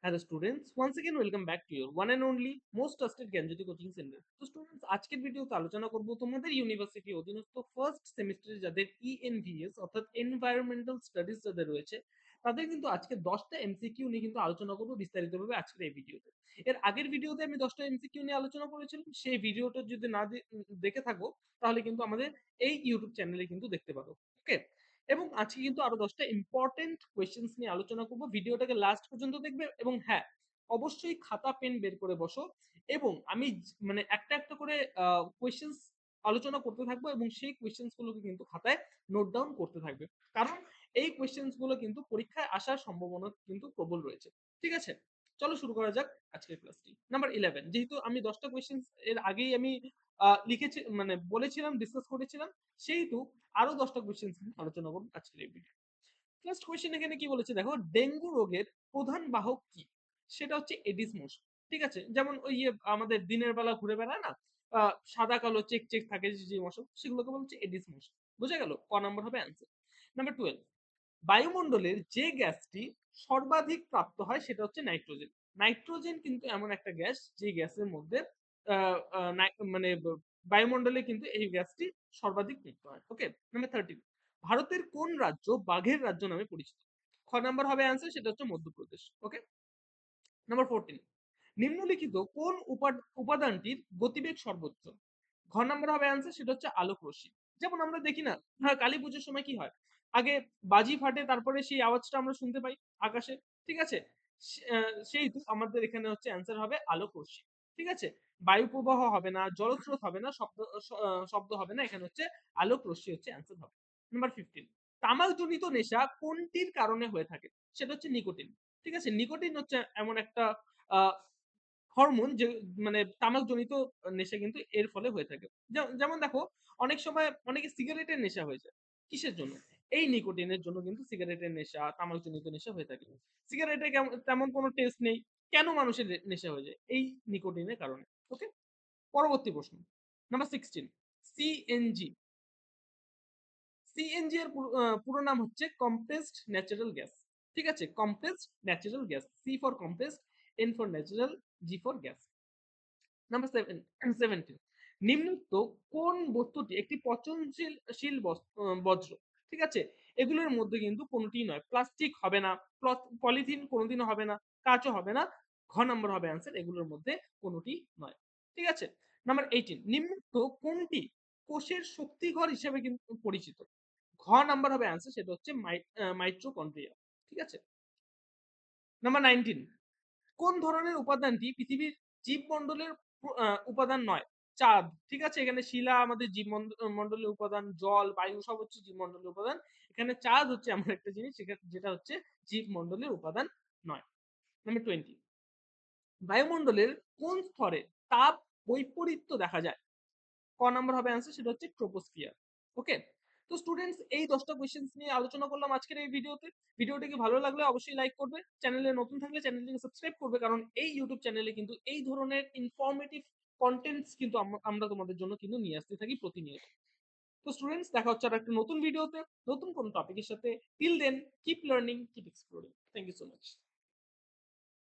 Hello students, once again welcome back to your one and only most trusted Gyanjyoti coaching centre. তো students, আজকের ভিডিওতে আলোচনা করব তোমাদের ইউনিভার্সিটি অধীনস্থ ফার্স্ট সেমিস্টারে যাদের ইএনভিএস অর্থাৎ এনভায়রনমেন্টাল স্টাডিজ যাদের রয়েছে, তাদের কিন্তু আজকে 10টা এমসিকিউ নিয়ে কিন্তু আলোচনা করব বিস্তারিতভাবে আজকের এই ভিডিওতে। এর আগের ভিডিওতে আমি 10টা এমসিকিউ নিয়ে আলোচনা করেছিলাম, সেই ভিডিওটা যদি না দেখে থাকো তাহলে কিন্তু আমাদের এই ইউটিউব চ্যানেলে কিন্তু দেখতে পারো। ওকে, এবং আজকে কিন্তু আরো 10টা ইম্পর্টেন্ট কোয়েশ্চেন্স নিয়ে আলোচনা করব। ভিডিওটাকে লাস্ট পর্যন্ত দেখবে এবং হ্যাঁ, অবশ্যই খাতা পেন বের করে বসো এবং আমি মানে একটা একটা করে কোয়েশ্চেন্স আলোচনা করতে থাকবো এবং সেই কোয়েশ্চেন্স গুলোকে কিন্তু খাতায় নোট ডাউন করতে থাকবে, কারণ এই কোয়েশ্চেন্স গুলো কিন্তু পরীক্ষায় আসার সম্ভাবনা কিন্তু প্রবল রয়েছে। ঠিক আছে, চলো শুরু করা যাক আজকের ক্লাসটি। নাম্বার 11, যেহেতু আমি 10টা কোয়েশ্চেন্স এর আগেই আমি লিখেছি, মানে বলেছিলাম, ডিসকাস করেছিলাম, সেহেতু আরো 10টা কোয়েশ্চেন আলোচনা করব আজকের এই ভিডিও। ফার্স্ট কোয়েশ্চেন এখানে কি বলেছে দেখো, ডেঙ্গু রোগের প্রধান বাহক কি? সেটা হচ্ছে এডিস মশা। ঠিক আছে, যেমন ওই আমাদের দিনের বেলা ঘুরে বেড়ায় না, সাদা কালো চেক চেক থাকে যে মশা, সেগুলোকে বলছে এডিস মশা। বুঝা গেল? ক নাম্বার হবে অ্যান্সার। নাম্বার 12, বায়ুমণ্ডলের যে গ্যাসটি সর্বাধিক প্রাপ্ত হয় সেটা হচ্ছে নাইট্রোজেন। নাইট্রোজেন কিন্তু এমন একটা গ্যাস যে গ্যাসের মধ্যে মানে বায়ুমণ্ডলে কিন্তু এই গ্যাসটি সর্বাধিক মুক্ত হয়। ওকে, নাম্বার 13, ভারতের কোন রাজ্য বাঘের রাজ্য নামে পরিচিত? খ নাম্বার হবে অ্যান্সার, সেটা হচ্ছে মধ্যপ্রদেশ। ওকে, নাম্বার 14, নিম্নলিখিত কোন উপাদানটির গতিবেগ সর্বোচ্চ? ঘ নাম্বার হবে অ্যান্সার, সেটা হচ্ছে আলোক রশ্মি। যেমন আমরা দেখি না, হ্যাঁ, কালী পুজোর সময় কি হয়, আগে বাজি ফাটে, তারপরে সেই আওয়াজটা আমরা শুনতে পাই আকাশে। ঠিক আছে, সেইটু আমাদের এখানে হচ্ছে অ্যান্সার হবে আলোক রশ্মি। ঠিক আছে, বায়ু প্রবাহ হবে না, জলস্রোত হবে না, শব্দ হবে না, এখানে হচ্ছে আলোক রশ্মি হচ্ছে অ্যান্সার হবে। নাম্বার 15, তামাকজনিত নেশা কোনটির কারণে হয়ে থাকে? সেটা হচ্ছে নিকোটিন। ঠিক আছে, নিকোটিন হচ্ছে এমন একটা আহ হরমোন যে মানে তামাকজনিত নেশা কিন্তু এর ফলে হয়ে থাকে। যেমন দেখো, অনেক সময় অনেকে সিগারেটের নেশা হয়ে যায়। কিসের জন্য? এই নিকোটিনের জন্য কিন্তু সিগারেটের নেশা, তামাকজনিত নেশা হয়ে থাকে। সিগারেটে তেমন কোনো টেস্ট নেই। কেন মানুষের নেশা হয়ে যায়? এই নিকোটিনের কারণে। ওকে? পরবর্তী প্রশ্ন। Number 16, CNG. সিএনজি এর পুরো নাম হচ্ছে কম্প্রেসড ন্যাচারাল গ্যাস। ঠিক আছে? Compressed natural gas. C for compressed, N for natural, G for gas. Number 17, নিম্নোক্ত কোন বস্তুটি একটি পচনশীল বজ্র? ঠিক আছে, এগুলোর মধ্যে কিন্তু কোনোটিই নয়। প্লাস্টিক হবে না, পলিথিন কোনোদিনও হবে না, কাঁচও হবে না। ঘ নম্বর হবে অ্যান্সার, এগুলোর মধ্যে কোনোটি নয়। ঠিক আছে, নাম্বার 18, নিম্নোক্ত কোনটি কোষের শক্তিঘর হিসেবে কিন্তু পরিচিত? ঘ নাম্বার হবে অ্যান্সার, সেটা হচ্ছে মাইট্রোকন্ড্রিয়া। ঠিক আছে, নাম্বার 19, কোন ধরনের উপাদানটি পৃথিবীর জীবমণ্ডলের উপাদান নয়? চাঁদ। ঠিক আছে, এখানে শিলা আমাদের জীবমণ্ডলের উপাদান, জল, বায়ু সব হচ্ছে জীবমণ্ডলের উপাদান। এখানে চাঁদ হচ্ছে এমন একটা জিনিস যেটা হচ্ছে জীবমণ্ডলের উপাদান নয়। নাম্বার 20, বায়ুমণ্ডলের কোন স্তরে তাপ বৈপরীত্য দেখা যায়? ক নাম্বার হবে অ্যান্সার, সেটা হচ্ছে ট্রোপোস্ফিয়ার। ওকে, তো স্টুডেন্টস, এই 10টা কোয়েশ্চেন্স নিয়ে আলোচনা করলাম আজকের এই ভিডিওতে। ভিডিওটিকে ভালো লাগলে অবশ্যই লাইক করবে, চ্যানেলে নতুন থাকলে চ্যানেলটিকে সাবস্ক্রাইব করবে, কারণ এই ইউটিউব চ্যানেলে কিন্তু এই ধরনের ইনফরমেটিভ কন্টেন্টস কিন্তু আমরা তোমাদের জন্য কিন্তু নিয়ে আসতে থাকি প্রতিনিয়ত। তো স্টুডেন্টস, দেখা হচ্ছে আর একটা নতুন ভিডিওতে নতুন কোন টপিকের সাথে। Till then, keep learning, keep exploring. Thank you so much.